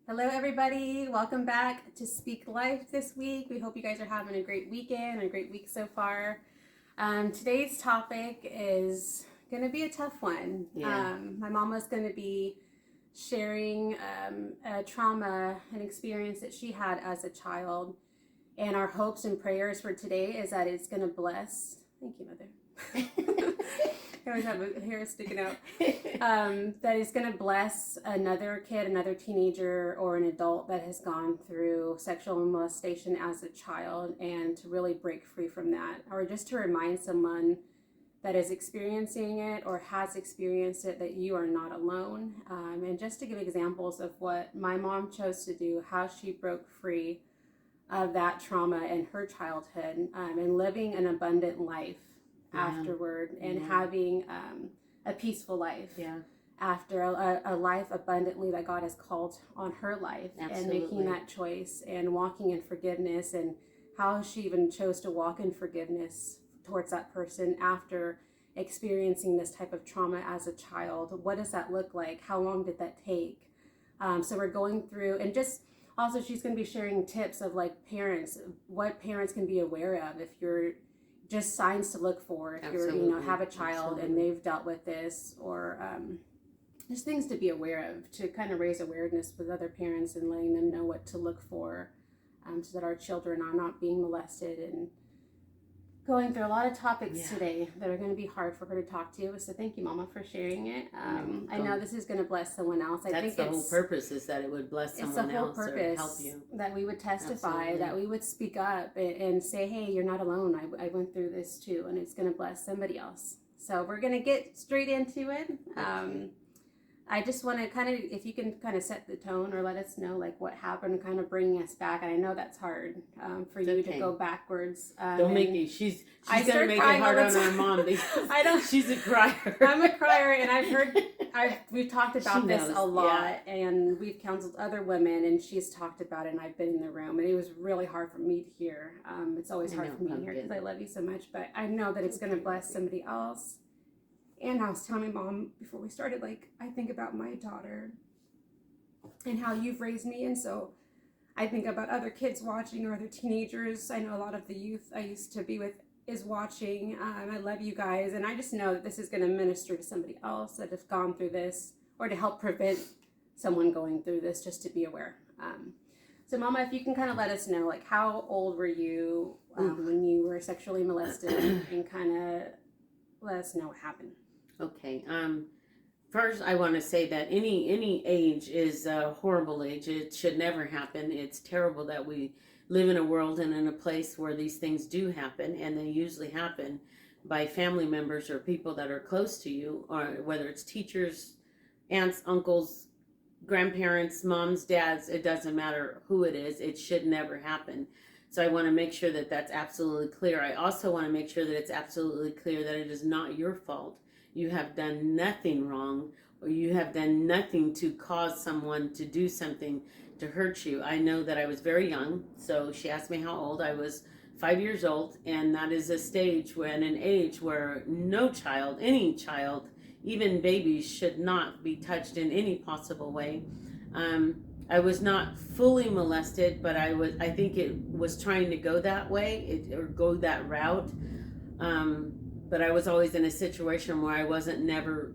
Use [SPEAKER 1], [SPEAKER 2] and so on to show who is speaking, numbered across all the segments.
[SPEAKER 1] Hello, everybody. Welcome back to Speak Life this week. We hope you guys are having a great weekend, a great week so far. Today's topic is going to be a tough one. My mama's going to be sharing a trauma, an experience that she had as a child. And our hopes and prayers for today is that it's going to bless. Thank you, Mother. I always have a hair sticking out. That is going to bless another kid, another teenager, or an adult that has gone through sexual molestation as a child, and to really break free from that, or just to remind someone that is experiencing it or has experienced it that you are not alone. And just to give examples of what my mom chose to do, how she broke free of that trauma in her childhood, and living an abundant life afterward, and having a peaceful life after a life abundantly that God has called on her life. And making that choice and walking in forgiveness, and how she even chose to walk in forgiveness towards that person after experiencing this type of trauma as a child. What does that look like? How long did that take? So we're going through, and just also she's going to be sharing tips of like parents, what parents can be aware of if you're just signs to look for if you're, have a child and they've dealt with this, or just things to be aware of, to kind of raise awareness with other parents and letting them know what to look for, so that our children are not being molested. And going through a lot of topics today that are going to be hard for her to talk to. So thank you, Mama, for sharing it. I know this is going to bless someone else. I think
[SPEAKER 2] the whole purpose, is that it would bless someone else or help you.
[SPEAKER 1] That we would testify, that we would speak up and say, hey, you're not alone. I went through this too, and it's going to bless somebody else. So we're going to get straight into it. I just want to kind of, if you can kind of set the tone or let us know like what happened, kind of bringing us back. And I know that's hard for you to go backwards.
[SPEAKER 2] Don't make it. She's gonna make it hard on our mom.
[SPEAKER 1] I don't.
[SPEAKER 2] She's a crier.
[SPEAKER 1] I'm a crier, and we've talked about this a lot, and we've counseled other women, and she's talked about it, and I've been in the room, and it was really hard for me to hear. It's always hard for me to hear because I love you so much, but I know that it's going to bless somebody else. And I was telling my mom before we started, like, I think about my daughter and how you've raised me. And so I think about other kids watching, or other teenagers. I know a lot of the youth I used to be with is watching. I love you guys. And I just know that this is going to minister to somebody else that has gone through this, or to help prevent someone going through this, just to be aware. So Mama, if you can kind of let us know, like, how old were you when you were sexually molested, and kind of let us know what happened.
[SPEAKER 2] Okay. First, I want to say that any age is a horrible age. It should never happen. It's terrible that we live in a world and in a place where these things do happen, and they usually happen by family members or people that are close to you, or whether it's teachers, aunts, uncles, grandparents, moms, dads. It doesn't matter who it is. It should never happen. So I want to make sure that that's absolutely clear. I also want to make sure that it's absolutely clear that it is not your fault. You have done nothing wrong, or you have done nothing to cause someone to do something to hurt you. I know that I was very young, so she asked me how old. I was 5 years old, and that is an age where no child, any child, even babies, should not be touched in any possible way. I was not fully molested, but I think it was trying to go that way, or go that route. But I was always in a situation where I wasn't never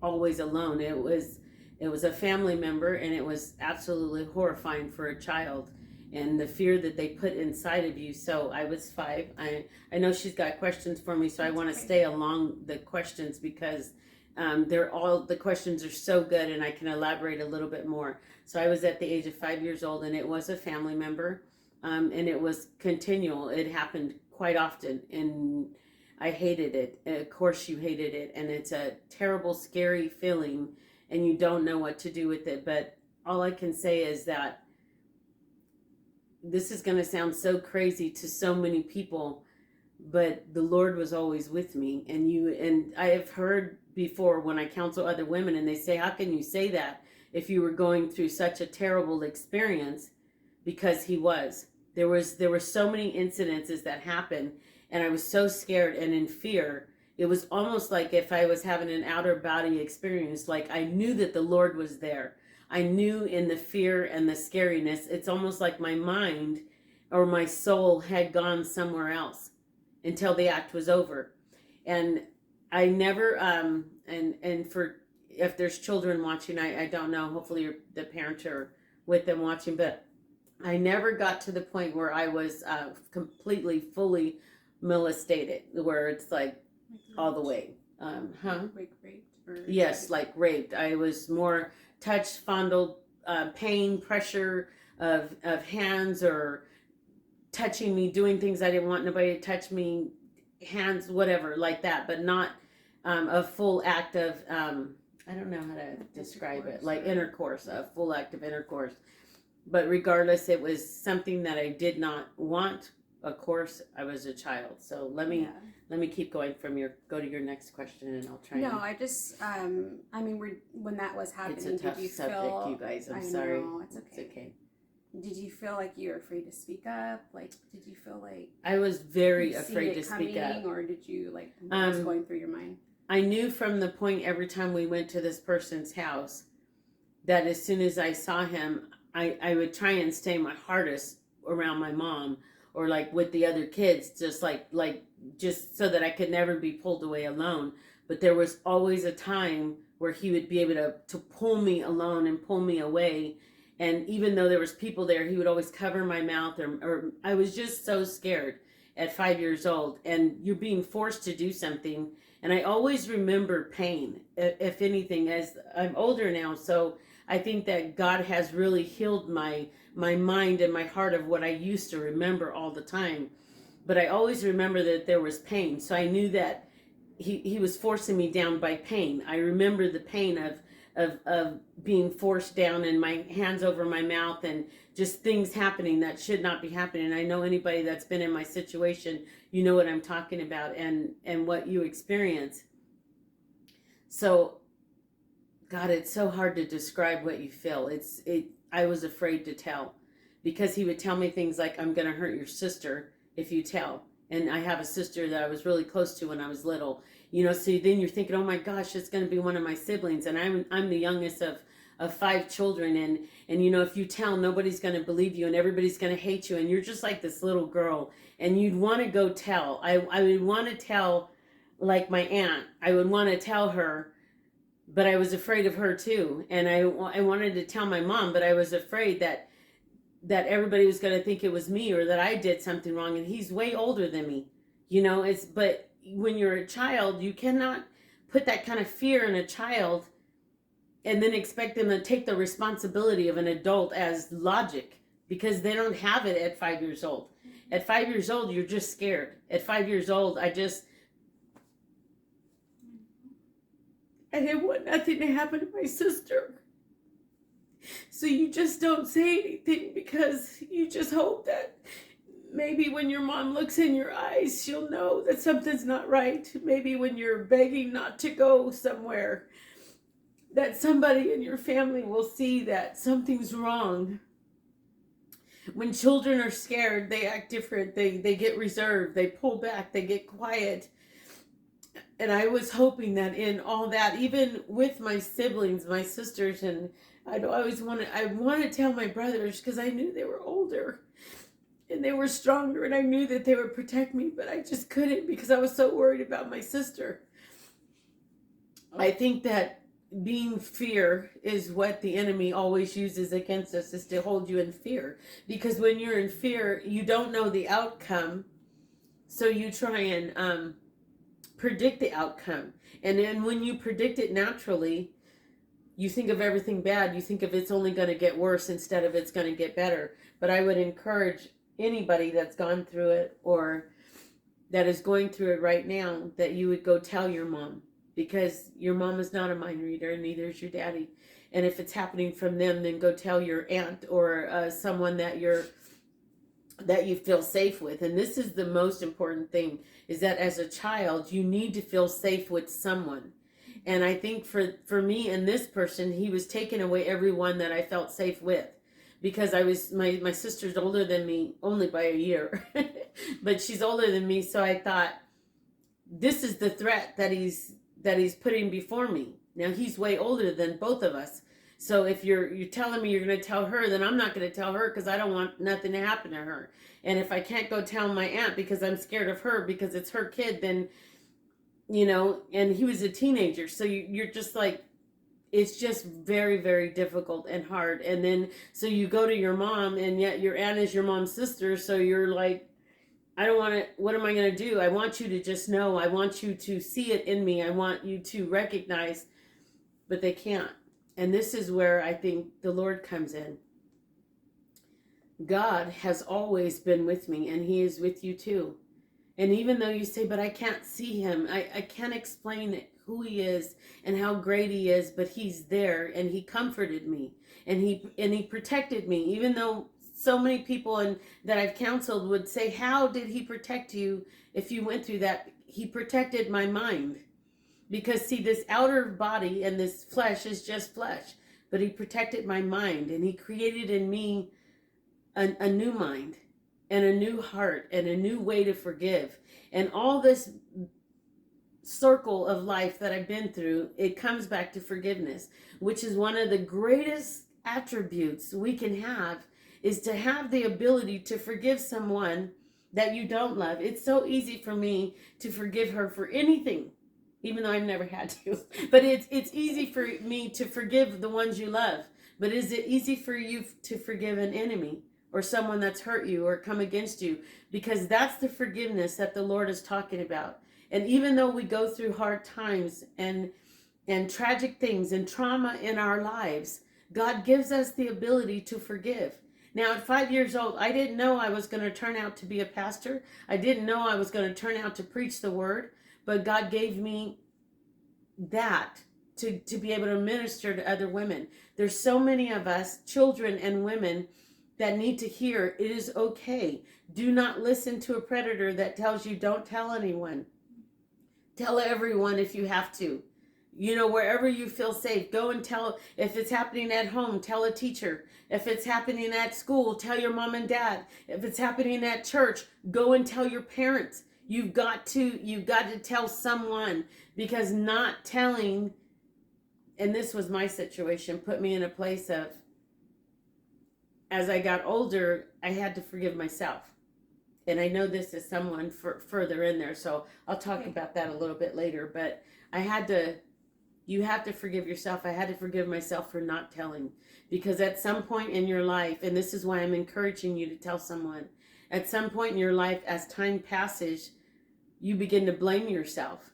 [SPEAKER 2] always alone. It was a family member, and it was absolutely horrifying for a child, and the fear that they put inside of you. So I was 5. I know she's got questions for me, so I want to stay along the questions, because the questions are so good, and I can elaborate a little bit more. So I was at the age of 5 years old, and it was a family member, and it was continual. It happened quite often, and I hated it. Of course you hated it, and it's a terrible, scary feeling, and you don't know what to do with it. But all I can say is that this is going to sound so crazy to so many people, but the Lord was always with me. And I have heard before, when I counsel other women, and they say, how can you say that if you were going through such a terrible experience? Because he was. There were so many incidences that happened, and I was so scared and in fear. It was almost like if I was having an outer body experience, like I knew that the Lord was there. I knew in the fear and the scariness, it's almost like my mind or my soul had gone somewhere else until the act was over. And I never, and for, if there's children watching, I don't know, hopefully the parents are with them watching, but I never got to the point where I was completely, fully molested, where it's like all the way.
[SPEAKER 1] Like raped? Or
[SPEAKER 2] Yes, like raped. I was more touched, fondled, pain, pressure of hands or touching me, doing things I didn't want nobody to touch me, hands, whatever, like that, but not a full act of, I don't know how to describe it, like intercourse, a full act of intercourse. But regardless, it was something that I did not want. Of course, I was a child. So let me keep going go to your next question, and I'll try.
[SPEAKER 1] No, I just, I mean, when that was happening,
[SPEAKER 2] it's a tough
[SPEAKER 1] did you
[SPEAKER 2] subject,
[SPEAKER 1] feel?
[SPEAKER 2] you guys. I'm
[SPEAKER 1] I
[SPEAKER 2] sorry.
[SPEAKER 1] know, it's okay. Did you feel like you were afraid to speak up? Like, did you feel like
[SPEAKER 2] I was very
[SPEAKER 1] you
[SPEAKER 2] afraid to
[SPEAKER 1] seen it
[SPEAKER 2] speak up?
[SPEAKER 1] coming, or did you like what was going through your mind?
[SPEAKER 2] I knew from the point every time we went to this person's house that as soon as I saw him, I would try and stay my hardest around my mom or like with the other kids, just like just so that I could never be pulled away alone. But there was always a time where he would be able to pull me alone and pull me away. And even though there was people there, he would always cover my mouth or I was just so scared at 5 years old. And you're being forced to do something. And I always remember pain, if anything, as I'm older now. So I think that God has really healed my mind and my heart of what I used to remember all the time. But I always remember that there was pain. So I knew that he was forcing me down by pain. I remember the pain of being forced down and my hands over my mouth and just things happening that should not be happening. I know anybody that's been in my situation, you know what I'm talking about and what you experience. So God, it's so hard to describe what you feel. I was afraid to tell because he would tell me things like, I'm going to hurt your sister if you tell. And I have a sister that I was really close to when I was little, so then you're thinking, oh my gosh, it's going to be one of my siblings. And I'm the youngest of 5 children. And if you tell, nobody's going to believe you and everybody's going to hate you. And you're just like this little girl and you'd want to go tell. I would want to tell like my aunt. I would want to tell her, but I was afraid of her too. And I wanted to tell my mom, but I was afraid that everybody was going to think it was me or that I did something wrong. And he's way older than me, but when you're a child, you cannot put that kind of fear in a child and then expect them to take the responsibility of an adult as logic because they don't have it at 5 years old. At 5 years old, you're just scared. At 5 years old, I didn't want nothing to happen to my sister. So you just don't say anything because you just hope that maybe when your mom looks in your eyes, she'll know that something's not right. Maybe when you're begging not to go somewhere, that somebody in your family will see that something's wrong. When children are scared, they act different. They get reserved. They pull back. They get quiet. And I was hoping that in all that, even with my siblings, my sisters, and I want to tell my brothers because I knew they were older and they were stronger and I knew that they would protect me, but I just couldn't because I was so worried about my sister. I think that being fear is what the enemy always uses against us, is to hold you in fear. Because when you're in fear, you don't know the outcome. So you try and predict the outcome. And then when you predict it naturally, you think of everything bad. You think of it's only going to get worse instead of it's going to get better. But I would encourage anybody that's gone through it or that is going through it right now that you would go tell your mom, because your mom is not a mind reader and neither is your daddy. And if it's happening from them, then go tell your aunt or someone that you feel safe with. And this is the most important thing, is that as a child, you need to feel safe with someone. And I think for me and this person, he was taking away everyone that I felt safe with, because my sister's older than me only by a year, but she's older than me. So I thought, this is the threat that he's putting before me. Now he's way older than both of us, So if you're telling me you're going to tell her, then I'm not going to tell her because I don't want nothing to happen to her. And if I can't go tell my aunt because I'm scared of her because it's her kid, then, and he was a teenager. So you're just like, it's just very, very difficult and hard. And then, so you go to your mom, and yet your aunt is your mom's sister. So you're like, I don't want to, what am I going to do? I want you to just know. I want you to see it in me. I want you to recognize, but they can't. And this is where I think the Lord comes in. God has always been with me, and he is with you too. And even though you say, but I can't see him, I can't explain who he is and how great he is, but he's there, and he comforted me, and he protected me. Even though so many people that I've counseled would say, how did he protect you if you went through that? He protected my mind. Because see, this outer body and this flesh is just flesh, but he protected my mind, and he created in me a new mind and a new heart and a new way to forgive. And all this circle of life that I've been through, it comes back to forgiveness, which is one of the greatest attributes we can have, is to have the ability to forgive someone that you don't love. It's so easy for me to forgive her for anything, even though I've never had to. But it's easy for me to forgive the ones you love. But is it easy for you to forgive an enemy or someone that's hurt you or come against you? Because that's the forgiveness that the Lord is talking about. And even though we go through hard times and tragic things and trauma in our lives, God gives us the ability to forgive. Now, at 5 years old, I didn't know I was going to turn out to be a pastor. I didn't know I was going to turn out to preach the word. But God gave me that to be able to minister to other women. There's so many of us, children and women, that need to hear it is okay. Do not listen to a predator that tells you don't tell anyone. Tell everyone if you have to. Wherever you feel safe, go and tell. If it's happening at home, tell a teacher. If it's happening at school, tell your mom and dad. If it's happening at church, go and tell your parents. You've got to tell someone, because not telling, and this was my situation, put me in a place of, as I got older, I had to forgive myself. And I know this is someone further in there, so I'll talk about that a little bit later. But you have to forgive yourself. I had to forgive myself for not telling. Because at some point in your life, and this is why I'm encouraging you to tell someone, at some point in your life, as time passes, you begin to blame yourself.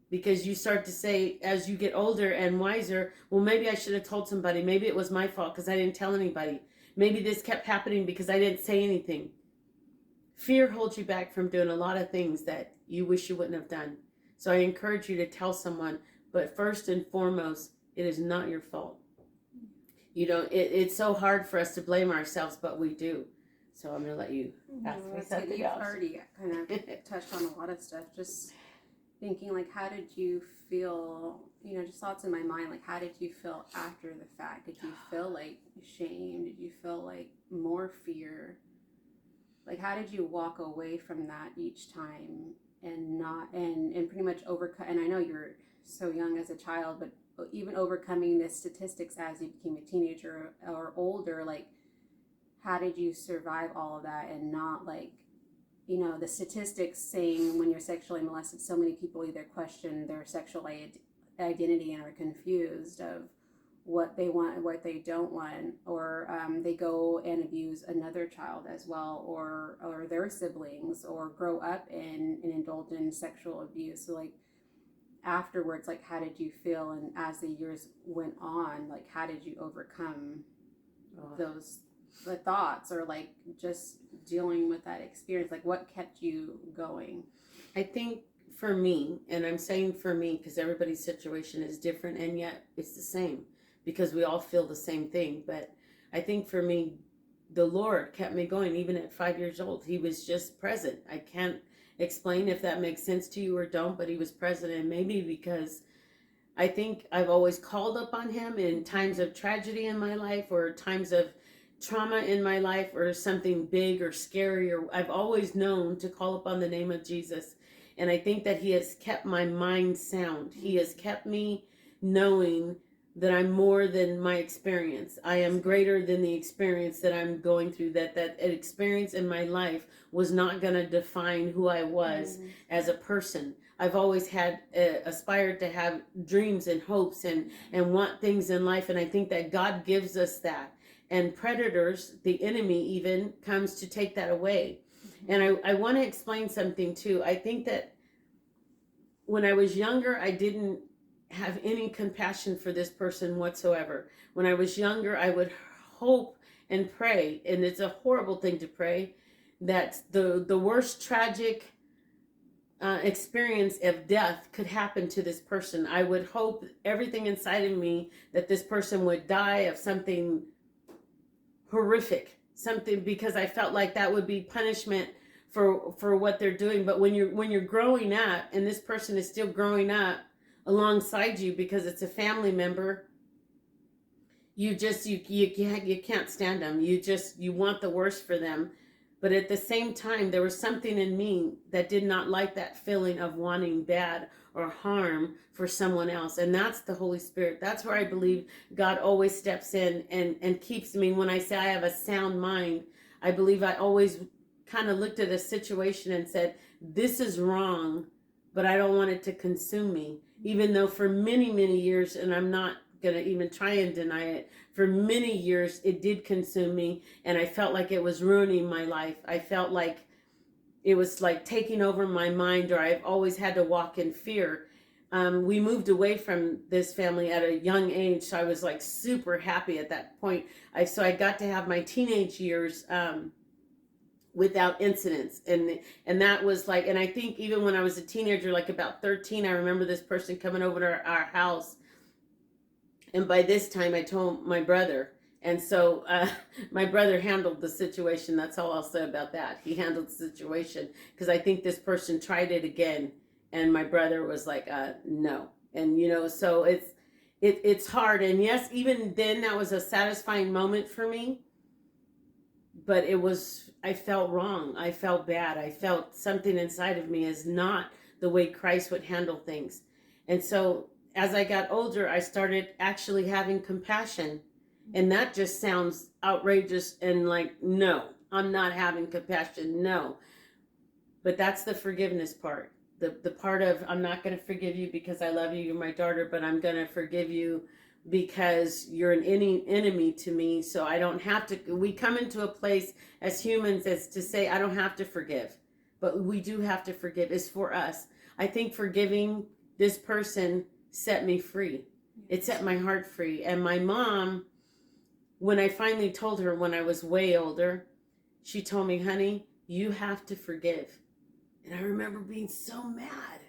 [SPEAKER 2] Because you start to say, as you get older and wiser, well, maybe I should have told somebody. Maybe it was my fault because I didn't tell anybody. Maybe this kept happening because I didn't say anything. Fear holds you back from doing a lot of things that you wish you wouldn't have done. So I encourage you to tell someone, but first and foremost, it is not your fault. It's so hard for us to blame ourselves, but we do. So I'm going to let you ask me something
[SPEAKER 1] You've
[SPEAKER 2] else.
[SPEAKER 1] already kind of touched on a lot of stuff. Just thinking, like, how did you feel, just thoughts in my mind, like, how did you feel after the fact? Did you feel like shame? Did you feel like more fear? Like, how did you walk away from that each time and pretty much overcome? And I know you were so young as a child, but even overcoming the statistics as you became a teenager or older, like, how did you survive all of that and not, like, the statistics saying when you're sexually molested, so many people either question their sexual identity and are confused of what they want and what they don't want, or they go and abuse another child as well, or their siblings, or grow up and indulge in sexual abuse. So, like, afterwards, like, how did you feel? And as the years went on, like, how did you overcome the thoughts, or like just dealing with that experience? Like, what kept you going?
[SPEAKER 2] I think for me, and I'm saying for me because everybody's situation is different, and yet it's the same because we all feel the same thing. But I think for me, the Lord kept me going even at 5 years old. He was just present. I can't explain if that makes sense to you or don't, but he was present. And maybe because I think I've always called upon him in times of tragedy in my life, or times of trauma in my life, or something big or scary, or I've always known to call upon the name of Jesus. And I think that he has kept my mind sound. He has kept me knowing that I'm more than my experience. I am greater than the experience that I'm going through. That experience in my life was not going to define who I was as a person. I've always had aspired to have dreams and hopes and want things in life, and I think that God gives us that. And predators, the enemy even, comes to take that away. And I want to explain something too. I think that when I was younger, I didn't have any compassion for this person whatsoever. When I was younger, I would hope and pray, and it's a horrible thing to pray, that the worst tragic experience of death could happen to this person. I would hope everything inside of me that this person would die of something horrific, something, because I felt like that would be punishment for what they're doing. But when you're growing up, and this person is still growing up alongside you because it's a family member, you can't stand them. You want the worst for them. But at the same time, there was something in me that did not like that feeling of wanting bad or harm for someone else. And that's the Holy Spirit. That's where I believe God always steps in and keeps me. When I say I have a sound mind, I believe I always kind of looked at a situation and said, this is wrong, but I don't want it to consume me. Even though for many, many years, and I'm not going to even try and deny it, for many years it did consume me, and I felt like it was ruining my life. I felt like it was like taking over my mind, or I've always had to walk in fear. We moved away from this family at a young age, so I was like super happy at that point. So I got to have my teenage years without incidents, and that was like, and I think even when I was a teenager, like about 13, I remember this person coming over to our house, and by this time I told my brother, and so my brother handled the situation. That's all I'll say about that. He handled the situation, because I think this person tried it again, and my brother was like, no. And so it's hard. And yes, even then that was a satisfying moment for me, but I felt wrong. I felt bad. I felt something inside of me is not the way Christ would handle things. And so as I got older, I started actually having compassion. And that just sounds outrageous and like, no, I'm not having compassion. No. But that's the forgiveness part. The part of, I'm not going to forgive you because I love you, you're my daughter, but I'm going to forgive you because you're an enemy to me. So I don't have to. We come into a place as humans as to say, I don't have to forgive. But we do have to forgive. It's for us. I think forgiving this person set me free. It set my heart free. And my mom, when I finally told her when I was way older, she told me, honey, you have to forgive. And I remember being so mad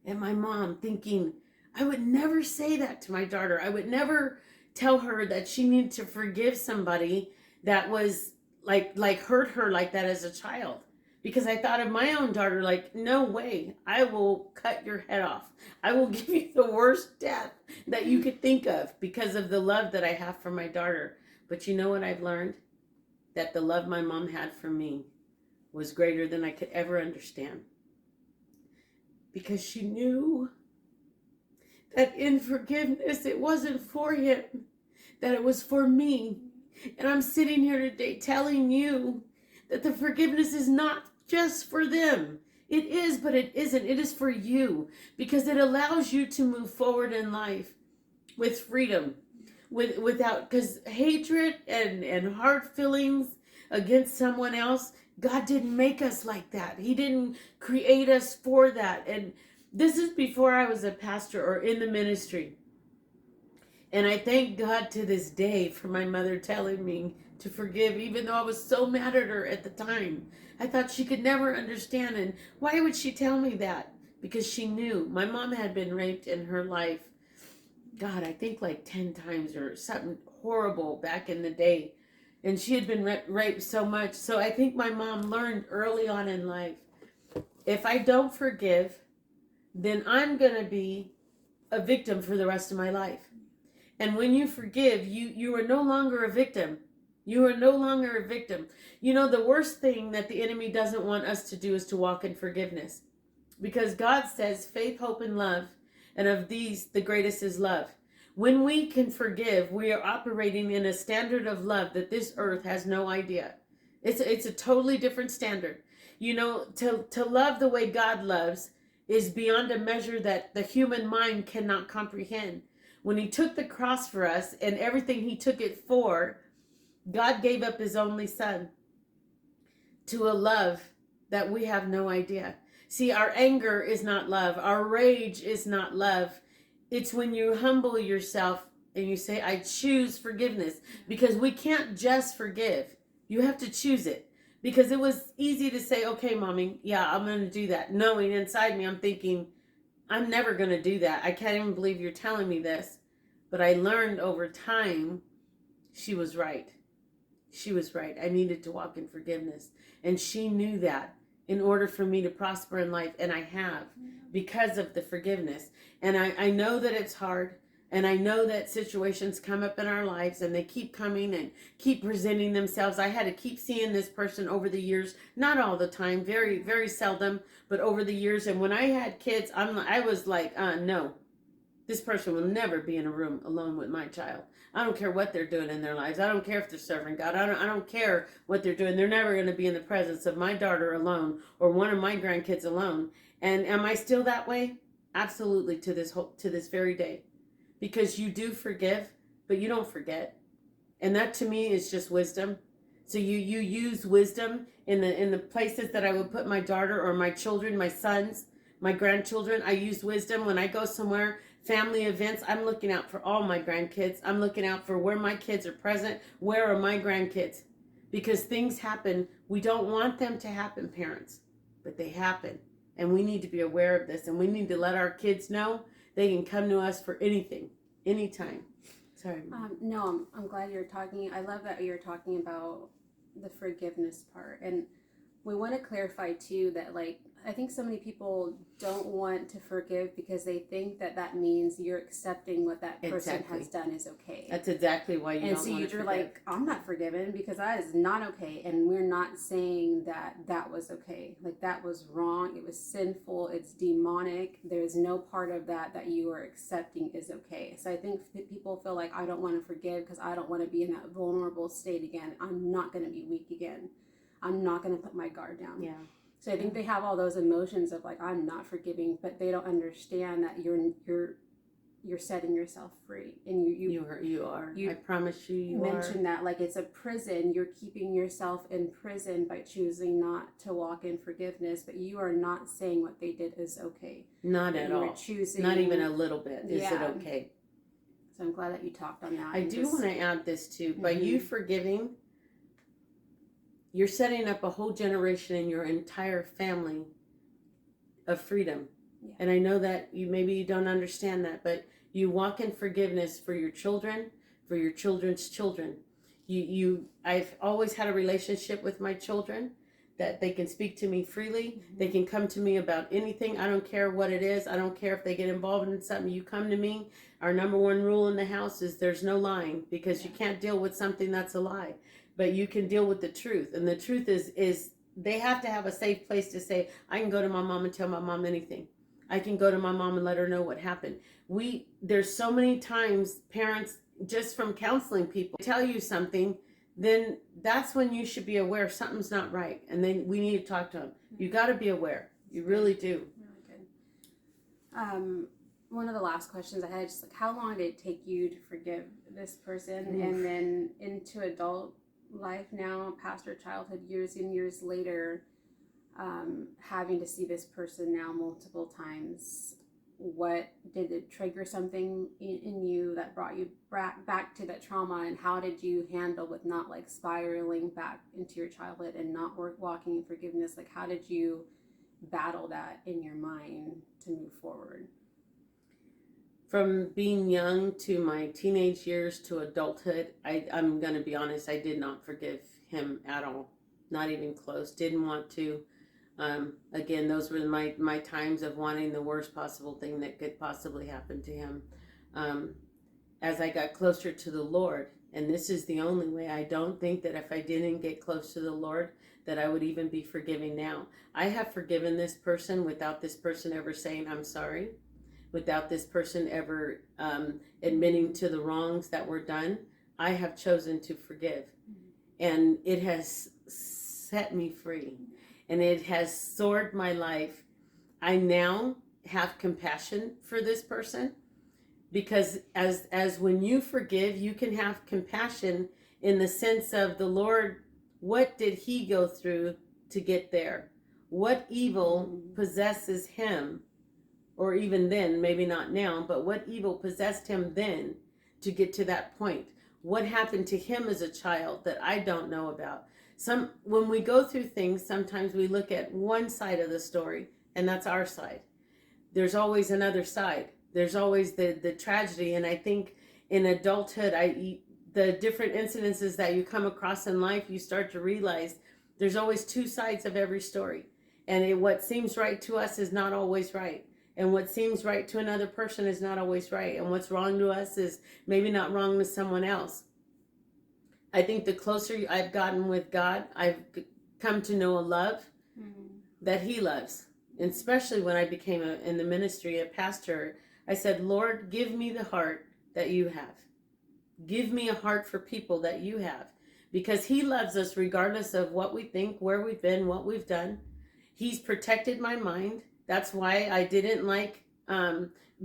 [SPEAKER 2] at my mom, thinking, I would never say that to my daughter. I would never tell her that she needed to forgive somebody that was like hurt her like that as a child. Because I thought of my own daughter, like, no way, I will cut your head off. I will give you the worst death that you could think of because of the love that I have for my daughter. But you know what I've learned? That the love my mom had for me was greater than I could ever understand. Because she knew that in forgiveness, it wasn't for him, that it was for me. And I'm sitting here today telling you that the forgiveness is not just for them. It is, but it isn't. It is for you, because it allows you to move forward in life with freedom, without, because hatred and hard feelings against someone else, God didn't make us like that. He didn't create us for that. And this is before I was a pastor or in the ministry. And I thank God to this day for my mother telling me to forgive, even though I was so mad at her at the time. I thought she could never understand. And why would she tell me that? Because she knew. My mom had been raped in her life, God, I think like 10 times or something horrible back in the day. And she had been raped so much. So I think my mom learned early on in life, if I don't forgive, then I'm going to be a victim for the rest of my life. And when you forgive, you are no longer a victim. You are no longer a victim. You know, the worst thing that the enemy doesn't want us to do is to walk in forgiveness. Because God says faith, hope, and love. And of these, the greatest is love. When we can forgive, we are operating in a standard of love that this earth has no idea. It's a totally different standard. You know, to love the way God loves is beyond a measure that the human mind cannot comprehend. When he took the cross for us and everything he took it for, God gave up his only son to a love that we have no idea. See, our anger is not love. Our rage is not love. It's when you humble yourself and you say, I choose forgiveness. Because we can't just forgive. You have to choose it. Because it was easy to say, okay, mommy, yeah, I'm going to do that. Knowing inside me, I'm thinking, I'm never going to do that. I can't even believe you're telling me this. But I learned over time, she was right. She was right. I needed to walk in forgiveness. And she knew that in order for me to prosper in life. And I have, because of the forgiveness. And I know that it's hard. And I know that situations come up in our lives and they keep coming and keep presenting themselves. I had to keep seeing this person over the years, not all the time, very, very seldom, but over the years. And when I had kids, I was like, no, this person will never be in a room alone with my child. I don't care what they're doing in their lives. I don't care if they're serving God. I don't care what they're doing. They're never going to be in the presence of my daughter alone or one of my grandkids alone. And am I still that way? Absolutely, to this very day. Because you do forgive, but you don't forget. And that to me is just wisdom. So you use wisdom in the places that I would put my daughter or my children, my sons, my grandchildren. I use wisdom when I go somewhere, family events. I'm looking out for all my grandkids. I'm looking out for where my kids are present. Where are my grandkids? Because things happen. We don't want them to happen, parents, but they happen. And we need to be aware of this. And we need to let our kids know they can come to us for anything, anytime. Sorry.
[SPEAKER 1] No, I'm glad you're talking. I love that you're talking about the forgiveness part. And we want to clarify too that, like, I think so many people don't want to forgive because they think that means you're accepting what that person has done is okay.
[SPEAKER 2] That's exactly why you don't want to forgive.
[SPEAKER 1] And so you're like, I'm not forgiven because that is not okay. And we're not saying that was okay. Like, that was wrong. It was sinful. It's demonic. There's no part of that you are accepting is okay. So I think people feel like, I don't want to forgive because I don't want to be in that vulnerable state again. I'm not going to be weak again. I'm not going to put my guard down.
[SPEAKER 2] Yeah.
[SPEAKER 1] So I think they have all those emotions of like, I'm not forgiving, but they don't understand that you're setting yourself free, and you
[SPEAKER 2] are. I promise you
[SPEAKER 1] mentioned that like it's a prison. You're keeping yourself in prison by choosing not to walk in forgiveness, but you are not saying what they did is okay.
[SPEAKER 2] Not at all. Choosing, not even a little bit. Is it okay?
[SPEAKER 1] So I'm glad that you talked on that.
[SPEAKER 2] I do want to add this too. By you forgiving, you're setting up a whole generation in your entire family of freedom. Yeah. And I know that you don't understand that, but you walk in forgiveness for your children, for your children's children. I've always had a relationship with my children that they can speak to me freely. Mm-hmm. They can come to me about anything. I don't care what it is. I don't care if they get involved in something. You come to me. Our number one rule in the house is there's no lying, because you can't deal with something that's a lie. But you can deal with the truth. And the truth is they have to have a safe place to say, I can go to my mom and tell my mom anything. I can go to my mom and let her know what happened. There's so many times parents, just from counseling people, tell you something, then that's when you should be aware something's not right. And then we need to talk to them. You got to be aware. You really do.
[SPEAKER 1] Really good. One of the last questions I had, just like, how long did it take you to forgive this person? Oof. And then into adult life now, past your childhood, years and years later, having to see this person now multiple times, what did it trigger something in you that brought you back to that trauma, and how did you handle with not like spiraling back into your childhood and not walking in forgiveness? Like, how did you battle that in your mind to move forward?
[SPEAKER 2] From being young to my teenage years to adulthood, I'm going to be honest, I did not forgive him at all. Not even close. Didn't want to. Again, those were my times of wanting the worst possible thing that could possibly happen to him. As I got closer to the Lord, and this is the only way, I don't think that if I didn't get close to the Lord, that I would even be forgiving now. I have forgiven this person without this person ever saying I'm sorry. without this person ever admitting to the wrongs that were done. I have chosen to forgive. And it has set me free. And it has soared my life. I now have compassion for this person, because as when you forgive, you can have compassion in the sense of the Lord, what did he go through to get there? What evil possesses him? Or even then, maybe not now, but what evil possessed him then to get to that point? What happened to him as a child that I don't know about? When we go through things, sometimes we look at one side of the story, and that's our side. There's always another side. There's always the tragedy. And I think in adulthood, the different incidences that you come across in life, you start to realize there's always two sides of every story. And what seems right to us is not always right. And what seems right to another person is not always right. And what's wrong to us is maybe not wrong to someone else. I think the closer I've gotten with God, I've come to know a love that he loves. And especially when I became in the ministry a pastor, I said, Lord, give me the heart that you have. Give me a heart for people that you have. Because he loves us regardless of what we think, where we've been, what we've done. He's protected my mind. That's why I didn't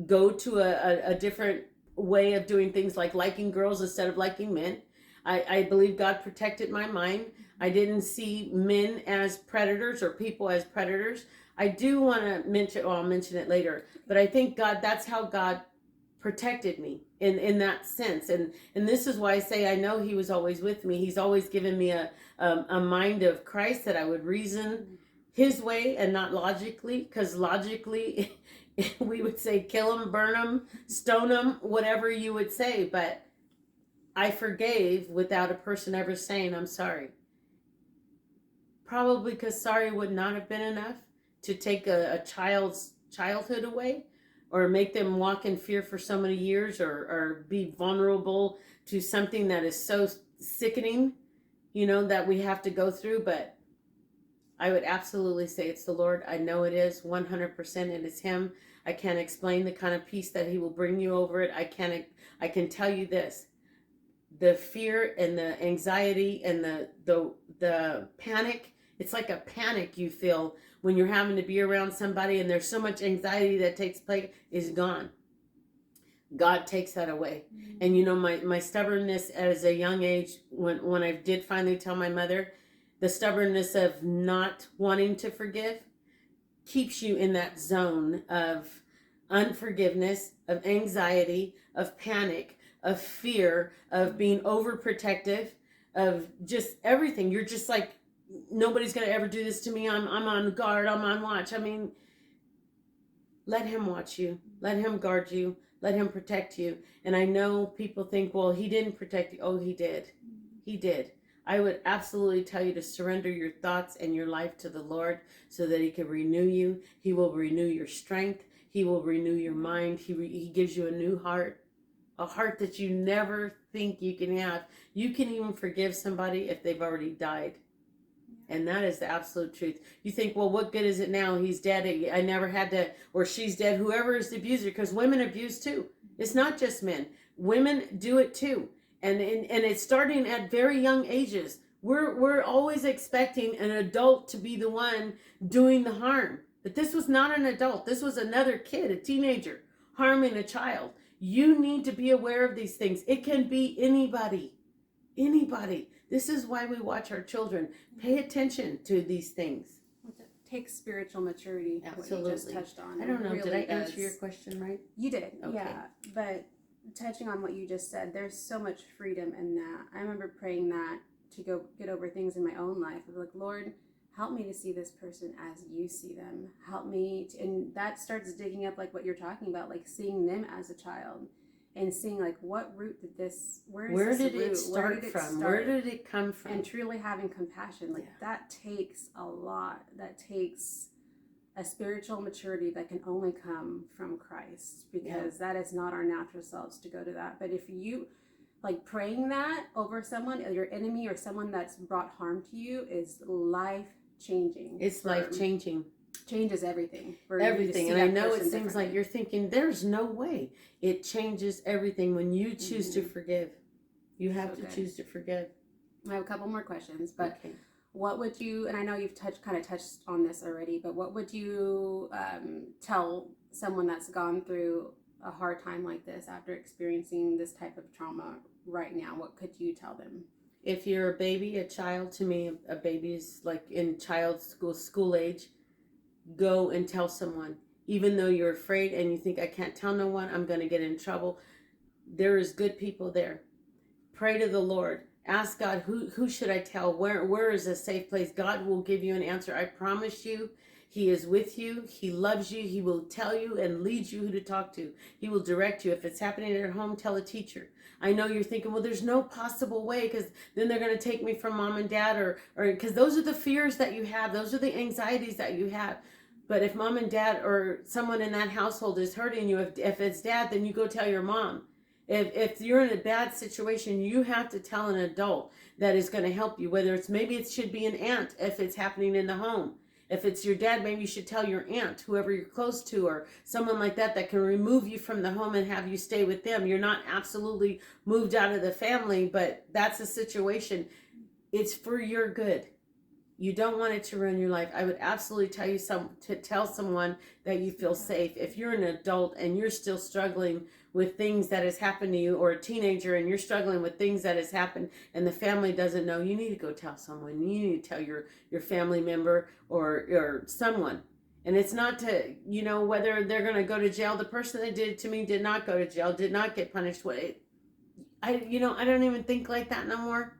[SPEAKER 2] go to a different way of doing things, like liking girls instead of liking men. I believe God protected my mind. I didn't see men as predators or people as predators. I do want to mention, I'll mention it later, but I think that's how God protected me in that sense. And this is why I say I know he was always with me. He's always given me a mind of Christ, that I would reason his way and not logically, because logically we would say kill him, burn him, stone him, whatever you would say. But I forgave without a person ever saying I'm sorry. Probably because sorry would not have been enough to take a child's childhood away, or make them walk in fear for so many years, or be vulnerable to something that is so sickening, that we have to go through. But I would absolutely say it's the Lord. I know it is 100%. It is him. I can't explain the kind of peace that he will bring you over it. I can tell you this: the fear and the anxiety and the panic. It's like a panic you feel when you're having to be around somebody and there's so much anxiety that takes place, is gone. God takes that away. And my stubbornness as a young age, when I did finally tell my mother, the stubbornness of not wanting to forgive keeps you in that zone of unforgiveness, of anxiety, of panic, of fear, of being overprotective, of just everything. You're just like, nobody's going to ever do this to me. I'm on guard. I'm on watch. I mean, let him watch you. Let him guard you. Let him protect you. And I know people think, well, he didn't protect you. Oh, he did. He did. I would absolutely tell you to surrender your thoughts and your life to the Lord so that he can renew you. He will renew your strength. He will renew your mind. He gives you a new heart, a heart that you never think you can have. You can even forgive somebody if they've already died. And that is the absolute truth. You think, well, what good is it now? He's dead. I never had to, or she's dead. Whoever is the abuser, because women abuse too. It's not just men. Women do it too. And it's starting at very young ages. We're always expecting an adult to be the one doing the harm. But this was not an adult. This was another kid, a teenager, harming a child. You need to be aware of these things. It can be anybody. Anybody. This is why we watch our children. Pay attention to these things.
[SPEAKER 1] It takes spiritual maturity.
[SPEAKER 2] Absolutely.
[SPEAKER 1] What you just touched on.
[SPEAKER 2] I don't know.
[SPEAKER 1] Really
[SPEAKER 2] did I
[SPEAKER 1] does.
[SPEAKER 2] answer your question right?
[SPEAKER 1] You did.
[SPEAKER 2] Okay.
[SPEAKER 1] Yeah. But touching on what you just said, there's so much freedom in that. I remember praying that to go get over things in my own life. I was like, Lord, help me to see this person as you see them. Help me and that starts digging up like what you're talking about, like seeing them as a child. And seeing like what root did this, where did it start from? Where did it come from? And truly having compassion, like that takes a lot. That takes a spiritual maturity that can only come from Christ, because that is not our natural selves to go to that. But if you like praying that over someone, your enemy or someone that's brought harm to you, is life changing.
[SPEAKER 2] It's life changing.
[SPEAKER 1] changes everything.
[SPEAKER 2] Everything. And I know it seems like you're thinking, there's no way. It changes everything when you choose to forgive. You have to choose to forgive.
[SPEAKER 1] I have a couple more questions, but what would you, and I know you've kind of touched on this already, but what would you tell someone that's gone through a hard time like this after experiencing this type of trauma right now? What could you tell them?
[SPEAKER 2] If you're a baby, a child, to me, a baby is like in child school age, go and tell someone. Even though you're afraid and you think, I can't tell no one, I'm going to get in trouble. There is good people there. Pray to the Lord. Ask God, who should I tell? Where is a safe place? God will give you an answer. I promise you, He is with you. He loves you. He will tell you and lead you who to talk to. He will direct you. If it's happening at home, tell a teacher. I know you're thinking, well, there's no possible way because then they're going to take me from mom and dad or because those are the fears that you have. Those are the anxieties that you have. But if mom and dad or someone in that household is hurting you, if it's dad, then you go tell your mom. If you're in a bad situation, you have to tell an adult that is going to help you, whether maybe it should be an aunt if it's happening in the home. If it's your dad, maybe you should tell your aunt, whoever you're close to, or someone like that can remove you from the home and have you stay with them. You're not absolutely moved out of the family, but that's a situation. It's for your good. You don't want it to ruin your life. I would absolutely tell someone that you feel safe. If you're an adult and you're still struggling with things that has happened to you, or a teenager and you're struggling with things that has happened and the family doesn't know, you need to go tell someone. You need to tell your family member or someone. And it's not to, whether they're going to go to jail. The person that did it to me did not go to jail, did not get punished. I don't even think like that no more.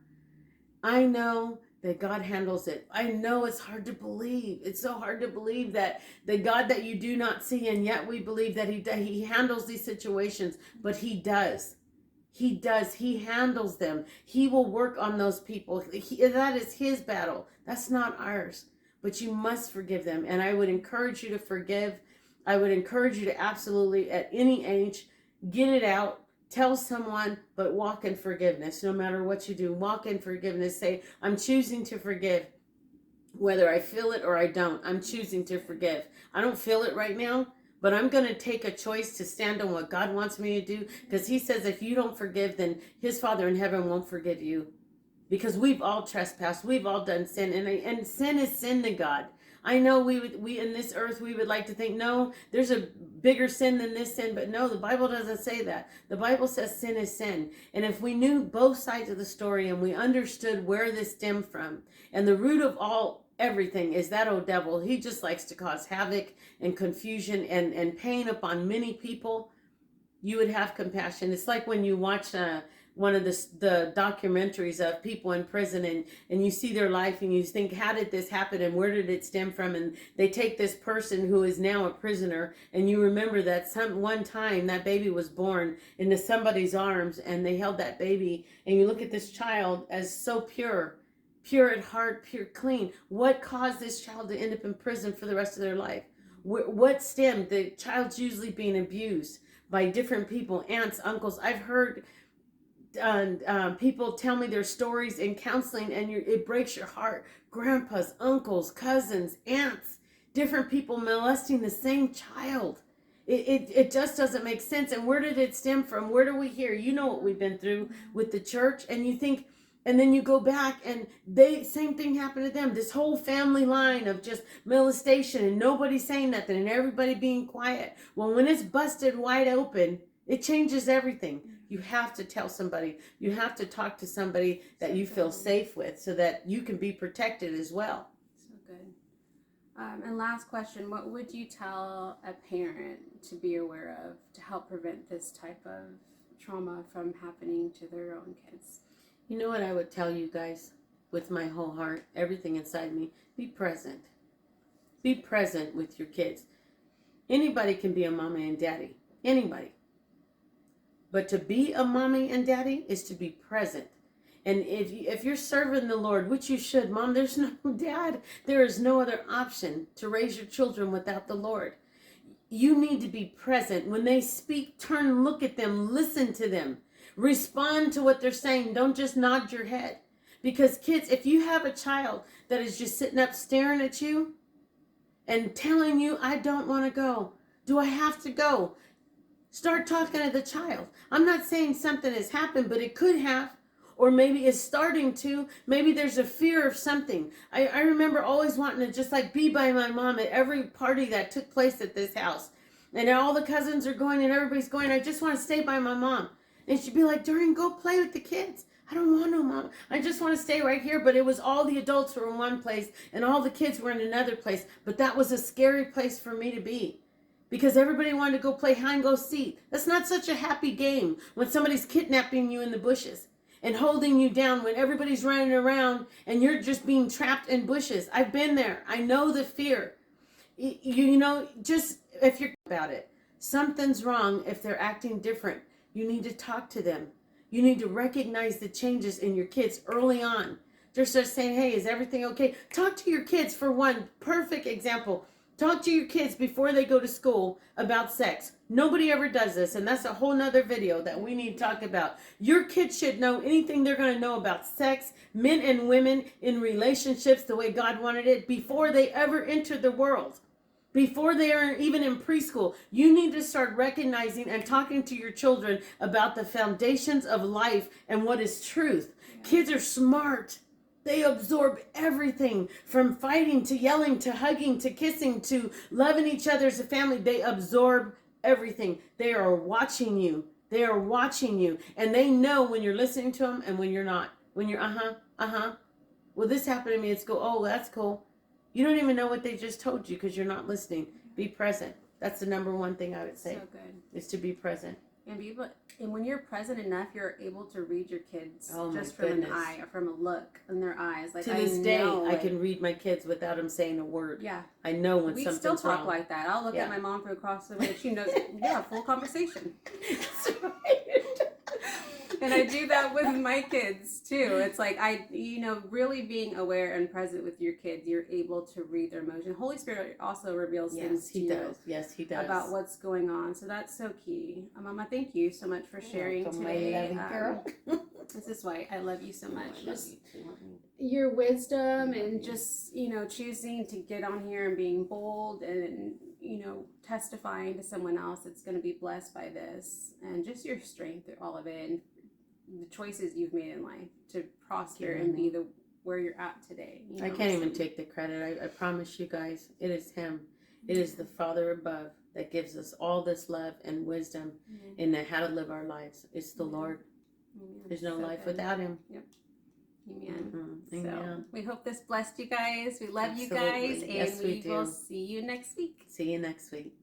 [SPEAKER 2] I know that God handles it. I know it's hard to believe. It's so hard to believe that the God that you do not see, and yet we believe that He handles these situations, but He does. He does. He handles them. He will work on those people. That is His battle. That's not ours. But you must forgive them. And I would encourage you to forgive. I would encourage you to absolutely, at any age, get it out. Tell someone, but walk in forgiveness. No matter what you do, walk in forgiveness. Say, I'm choosing to forgive. Whether I feel it or I don't, I'm choosing to forgive. I don't feel it right now, but I'm going to take a choice to stand on what God wants me to do. Because He says if you don't forgive, then His Father in heaven won't forgive you. Because we've all trespassed. We've all done sin. And sin is sin to God. I know we in this earth, we would like to think, no, there's a bigger sin than this sin. But no, the Bible doesn't say that. The Bible says sin is sin. And if we knew both sides of the story and we understood where this stemmed from, and the root of everything is that old devil, he just likes to cause havoc and confusion and pain upon many people, you would have compassion. It's like when you watch one of the documentaries of people in prison and you see their life and you think, how did this happen and where did it stem from? And they take this person who is now a prisoner and you remember that one time that baby was born into somebody's arms and they held that baby and you look at this child as so pure at heart, pure, clean. What caused this child to end up in prison for the rest of their life? What stemmed? The child's usually being abused by different people, aunts, uncles. I've heard people tell me their stories in counseling and it breaks your heart. Grandpas, uncles, cousins, aunts, different people molesting the same child. It just doesn't make sense. And where did it stem from? Where do we hear? You know what we've been through with the church, and you think, and then you go back and same thing happened to them. This whole family line of just molestation and nobody saying nothing and everybody being quiet. Well, when it's busted wide open, it changes everything. You have to tell somebody. You have to talk to somebody that you feel safe with so that you can be protected as well.
[SPEAKER 1] So good. And last question, what would you tell a parent to be aware of to help prevent this type of trauma from happening to their own kids?
[SPEAKER 2] You know what I would tell you guys with my whole heart, everything inside me? Be present. Be present with your kids. Anybody can be a mommy and daddy. Anybody. But to be a mommy and daddy is to be present. And if you're serving the Lord, which you should, Mom, there's no dad. There is no other option to raise your children without the Lord. You need to be present. When they speak, turn, look at them, listen to them. Respond to what they're saying. Don't just nod your head. Because kids, if you have a child that is just sitting up staring at you, and telling you, I don't want to go. Do I have to go? Start talking to the child. I'm not saying something has happened, but it could have. Or maybe it's starting to. Maybe there's a fear of something. I remember always wanting to just like be by my mom at every party that took place at this house. And all the cousins are going and everybody's going. I just want to stay by my mom. And she'd be like, Doreen, go play with the kids. I don't want no mom. I just want to stay right here. But it was all the adults were in one place and all the kids were in another place. But that was a scary place for me to be. Because everybody wanted to go play hide and go seek. That's not such a happy game when somebody's kidnapping you in the bushes and holding you down when everybody's running around and you're just being trapped in bushes. I've been there. I know the fear. You know, just if you're about it, something's wrong if they're acting different. You need to talk to them. You need to recognize the changes in your kids early on. Just saying, hey, is everything okay? Talk to your kids for one perfect example. Talk to your kids before they go to school about sex. Nobody ever does this, and that's a whole nother video that we need to talk about. Your kids should know anything they're going to know about sex, men and women in relationships the way God wanted it before they ever enter the world. Before they are even in preschool, you need to start recognizing and talking to your children about the foundations of life and what is truth. Kids are smart. They absorb everything from fighting to yelling to hugging to kissing to loving each other as a family. They absorb everything. They are watching you. They are watching you. And they know when you're listening to them and when you're not. When you're, well, this happened to me. It's go, oh, that's cool. You don't even know what they just told you because you're not listening. Be present. That's the number one thing I would say.
[SPEAKER 1] So good.
[SPEAKER 2] Is to be present.
[SPEAKER 1] And when you're present enough, you're able to read your kids just from
[SPEAKER 2] goodness.
[SPEAKER 1] an eye or from a look in their eyes. Like
[SPEAKER 2] to this day, I can read my kids without them saying a word.
[SPEAKER 1] Yeah,
[SPEAKER 2] I know when something's wrong.
[SPEAKER 1] We still talk like that. I'll look at my mom from across the way. She knows. Yeah, full conversation.
[SPEAKER 2] That's right.
[SPEAKER 1] And I do that with my kids too. It's like really being aware and present with your kids, you're able to read their emotion. Holy Spirit also reveals things to you.
[SPEAKER 2] Yes, he does.
[SPEAKER 1] About what's going on. So that's so key. Mama, thank you so much for sharing today. This is why I love you so much. Just your wisdom and just, choosing to get on here and being bold and, testifying to someone else that's going to be blessed by this, and just your strength through all of it and the choices you've made in life to prosper and be where you're at today.
[SPEAKER 2] I can't even take the credit. I promise you guys, it is him. It is the Father above that gives us all this love and wisdom in how to live our lives. It's the Lord. There's no life without him.
[SPEAKER 1] Yep. Amen.
[SPEAKER 2] Mm-hmm.
[SPEAKER 1] So we hope this blessed you guys. We love you guys, and
[SPEAKER 2] yes, we
[SPEAKER 1] will see you next week.
[SPEAKER 2] See you next week.